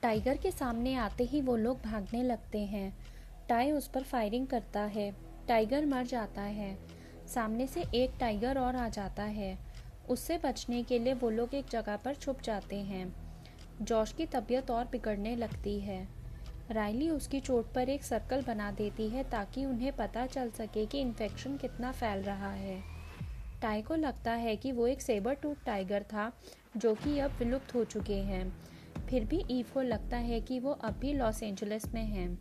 Tiger के सामने आते ही वो लोग भागने लगते हैं। टाई उस पर फायरिंग करता है। टाइगर मर जाता है। सामने से एक टाइगर और आ जाता है। उससे बचने के लिए वो लोग एक जगह पर छुप जाते हैं। जॉश की तबीयत और बिगड़ने लगती है। राइली उसकी चोट पर एक सर्कल बना देती है ताकि उन्हें पता चल सके कि इन्फेक्शन कितना फैल रहा है। टाई को लगता है कि वो एक सेबर टूथ टाइगर था जो कि अब विलुप्त हो चुके हैं। फिर भी ईव को लगता है कि वो अब भी लॉस एंजलिस में हैं।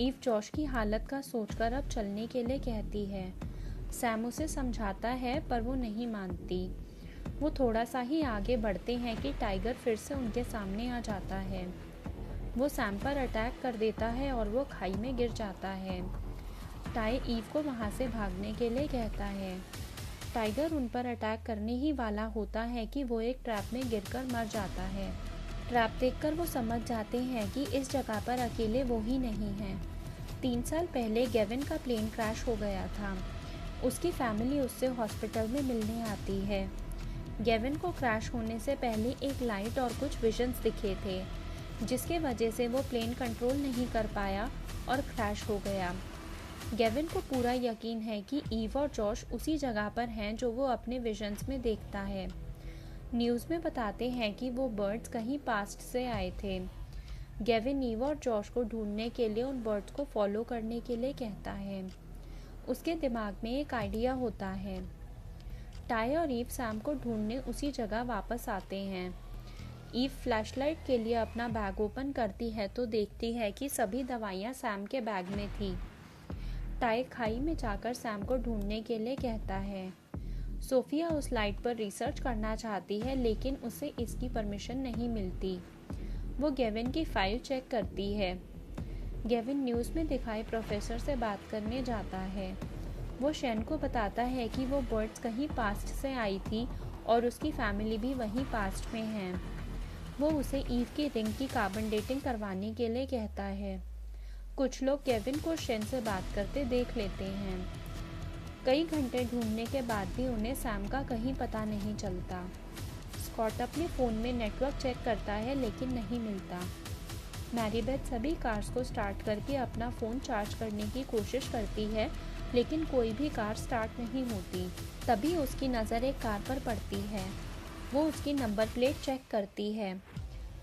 ईव जॉश की हालत का सोचकर अब चलने के लिए कहती है। सैम उसे समझाता है पर वो नहीं मानती। वो थोड़ा सा ही आगे बढ़ते हैं कि टाइगर फिर से उनके सामने आ जाता है। वो सैम पर अटैक कर देता है और वो खाई में गिर जाता है। टाई ईव को वहाँ से भागने के लिए कहता है। टाइगर उन पर अटैक करने ही वाला होता है कि वो एक ट्रैप में गिरकर मर जाता है। ट्रैप देखकर वो समझ जाते हैं कि इस जगह पर अकेले वो ही नहीं हैं। 3 साल पहले गेविन का प्लेन क्रैश हो गया था। उसकी फैमिली उससे हॉस्पिटल में मिलने आती है। गेविन को क्रैश होने से पहले एक लाइट और कुछ विजन्स दिखे थे, जिसके वजह से वो प्लेन कंट्रोल नहीं कर पाया और क्रैश हो गया। गेविन को पूरा यकीन है कि ईव और जॉश उसी जगह पर हैं जो वो अपने विजन्स में देखता है। न्यूज़ में बताते हैं कि वो बर्ड्स कहीं पास्ट से आए थे। गेविन ईव और जॉश को ढूंढने के लिए उन बर्ड्स को फॉलो करने के लिए कहता है। उसके दिमाग में एक आइडिया होता है। टाई और ईव सैम को ढूंढने उसी जगह वापस आते हैं। ईव फ्लैशलाइट के लिए अपना बैग ओपन करती है तो देखती है कि सभी दवाइयाँ सैम के बैग में थी। टाई खाई में जाकर सैम को ढूंढने के लिए कहता है। सोफिया उस लाइट पर रिसर्च करना चाहती है लेकिन उसे इसकी परमिशन नहीं मिलती। वो गेविन की फाइल चेक करती है। गेविन न्यूज़ में दिखाए प्रोफेसर से बात करने जाता है। वो शेन को बताता है कि वो बर्ड्स कहीं पास्ट से आई थी और उसकी फैमिली भी वहीं पास्ट में है। वो उसे ईव की रिंग की कार्बन डेटिंग करवाने के लिए कहता है। कुछ लोग गेविन को शेन से बात करते देख लेते हैं। कई घंटे ढूंढने के बाद भी उन्हें सैम का कहीं पता नहीं चलता। स्कॉट अपने फ़ोन में नेटवर्क चेक करता है लेकिन नहीं मिलता। मैरीबेथ सभी कार्स को स्टार्ट करके अपना फ़ोन चार्ज करने की कोशिश करती है लेकिन कोई भी कार स्टार्ट नहीं होती। तभी उसकी नज़र एक कार पर पड़ती है। वो उसकी नंबर प्लेट चेक करती है।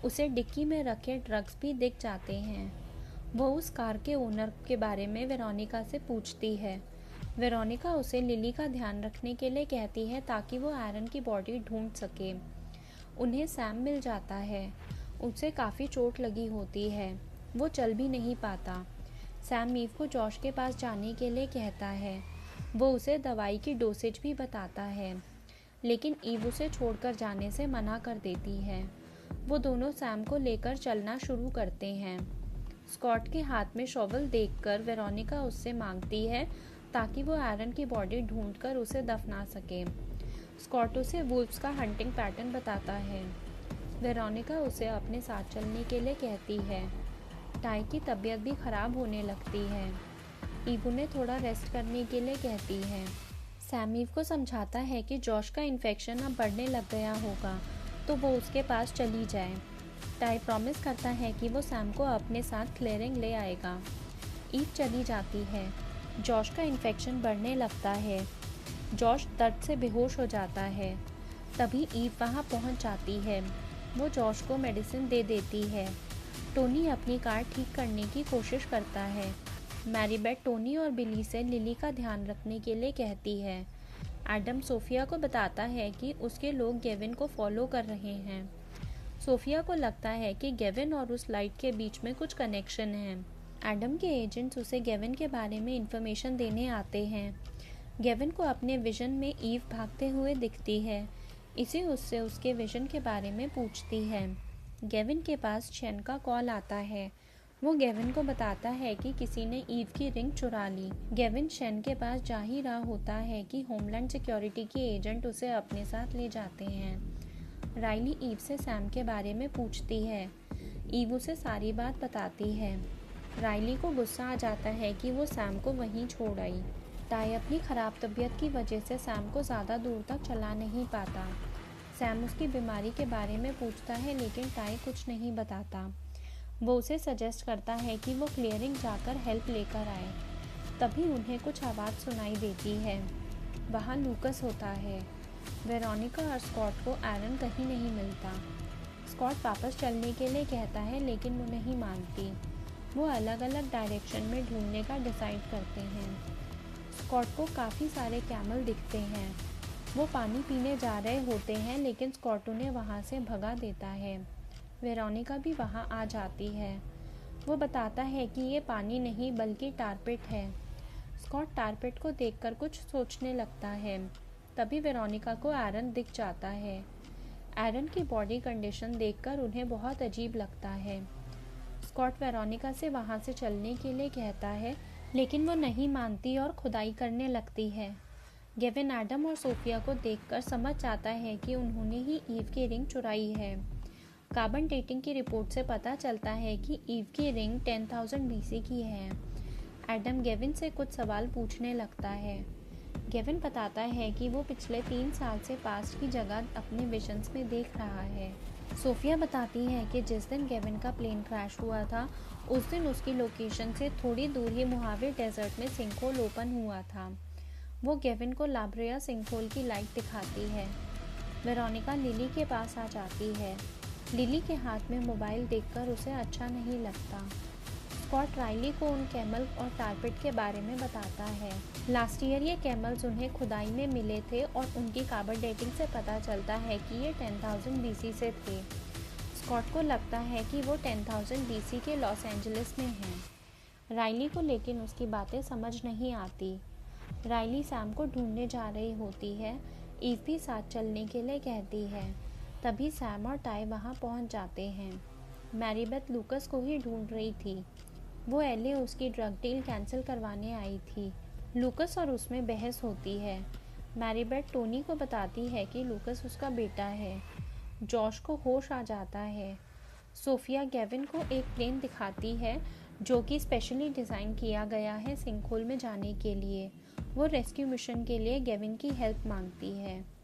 उसे डिक्की में रखे ड्रग्स भी दिख जाते हैं। वो उस कार के ओनर के बारे में वेरोनिका से पूछती है। वेरोनिका उसे लिली का ध्यान रखने के लिए कहती है ताकि वो एरन की बॉडी ढूंढ सके। उन्हें सैम मिल जाता है। उसे काफ़ी चोट लगी होती है। वो चल भी नहीं पाता। सैम ईव को जॉश के पास जाने के लिए कहता है। वो उसे दवाई की डोसेज भी बताता है लेकिन ईव उसे छोड़कर जाने से मना कर देती है। वो दोनों सैम को लेकर चलना शुरू करते हैं। स्कॉट के हाथ में शॉवल देखकर वेरोनिका उससे मांगती है ताकि वो एरन की बॉडी ढूंढकर उसे दफना सके। स्कॉट उसे वुल्फ्स का हंटिंग पैटर्न बताता है। वेरोनिका उसे अपने साथ चलने के लिए कहती है। टाई की तबीयत भी ख़राब होने लगती है। ईव उन्हें थोड़ा रेस्ट करने के लिए कहती है। सैम ईव को समझाता है कि जॉश का इन्फेक्शन अब बढ़ने लग गया होगा तो वो उसके पास चली जाए। टाई प्रॉमिस करता है कि वो सैम को अपने साथ क्लियरिंग ले आएगा। ईव चली जाती है। जॉश का इन्फेक्शन बढ़ने लगता है। जॉश दर्द से बेहोश हो जाता है। तभी ईव वहाँ पहुँच जाती है। वो जॉश को मेडिसिन दे देती है। टोनी अपनी कार ठीक करने की कोशिश करता है। मैरीबेथ टोनी और बिली से लिली का ध्यान रखने के लिए कहती है। एडम सोफिया को बताता है कि उसके लोग गेविन को फॉलो कर रहे हैं। सोफिया को लगता है कि गेविन और उस लाइट के बीच में कुछ कनेक्शन है। एडम के एजेंट्स उसे गेविन के बारे में इंफॉर्मेशन देने आते हैं। गेविन को अपने विजन में ईव भागते हुए दिखती है। इसे उससे उसके विजन के बारे में पूछती है। गेविन के पास शेन का कॉल आता है। वो गेविन को बताता है कि किसी ने ईव की रिंग चुरा ली। गेविन शेन के पास जा ही रहा होता है कि होमलैंड सिक्योरिटी के एजेंट उसे अपने साथ ले जाते हैं। राइली ईव से सैम के बारे में पूछती है। ईव उसे सारी बात बताती है। राइली को गुस्सा आ जाता है कि वो सैम को वहीं छोड़ आई। टाई अपनी ख़राब तबीयत की वजह से सैम को ज़्यादा दूर तक चला नहीं पाता। सैम उसकी बीमारी के बारे में पूछता है लेकिन टाई कुछ नहीं बताता। वो उसे सजेस्ट करता है कि वो क्लियरिंग जाकर हेल्प लेकर आए। तभी उन्हें कुछ आवाज़ सुनाई देती है। वहाँ लूकस होता है। वेरोनिका और स्कॉट को एरन कहीं नहीं मिलता। स्कॉट वापस चलने के लिए कहता है लेकिन वो नहीं मानती। वो अलग अलग डायरेक्शन में ढूंढने का डिसाइड करते हैं। स्कॉट को काफ़ी सारे कैमल दिखते हैं। वो पानी पीने जा रहे होते हैं लेकिन स्कॉट उन्हें वहाँ से भगा देता है। वेरोनिका भी वहाँ आ जाती है। वो बताता है कि ये पानी नहीं बल्कि टारपिट है। स्कॉट टारपिट को देखकर कुछ सोचने लगता है। तभी वेरोनिका को एरन दिख जाता है। एरन की बॉडी कंडीशन देखकर उन्हें बहुत अजीब लगता है। स्कॉट वेरोनिका से वहाँ से चलने के लिए कहता है लेकिन वो नहीं मानती और खुदाई करने लगती है। गेविन एडम और सोफिया को देखकर समझ जाता है कि उन्होंने ही ईव की रिंग चुराई है। कार्बन डेटिंग की रिपोर्ट से पता चलता है कि ईव की रिंग 10,000 BC की है। एडम गेविन से कुछ सवाल पूछने लगता है। गेविन बताता है कि वो पिछले 3 साल से पास्ट की जगह अपने विजन्स में देख रहा है। सोफिया बताती है कि जिस दिन गेविन का प्लेन क्रैश हुआ था उस दिन उसकी लोकेशन से थोड़ी दूर ही मोहावे डेजर्ट में सिंकहोल ओपन हुआ था। वो गेविन को लाब्रिया सिंकहोल की लाइट दिखाती है। वेरोनिका लिली के पास आ जाती है। लिली के हाथ में मोबाइल देखकर उसे अच्छा नहीं लगता। स्कॉट राइली को उन कैमल और टारपिट के बारे में बताता है। लास्ट ईयर ये कैमल्स उन्हें खुदाई में मिले थे और उनकी कार्बन डेटिंग से पता चलता है कि ये 10,000 BC से थे। स्कॉट को लगता है कि वो 10,000 BC के लॉस एंजलिस में हैं। राइली को लेकिन उसकी बातें समझ नहीं आती। राइली सैम को ढूंढने जा रही होती है। ईव भी साथ चलने के लिए कहती है। तभी सैम और टाई वहाँ पहुँच जाते हैं। मैरीबेथ लूकस को ही ढूंढ रही थी। वो एले उसकी ड्रग डील कैंसिल करवाने आई थी। लूकस और उसमें बहस होती है। मैरीबेथ टोनी को बताती है कि लूकस उसका बेटा है। जॉश को होश आ जाता है। सोफिया गेविन को एक प्लेन दिखाती है जो कि स्पेशली डिज़ाइन किया गया है सिंकहोल में जाने के लिए। वो रेस्क्यू मिशन के लिए गेविन की हेल्प मांगती है।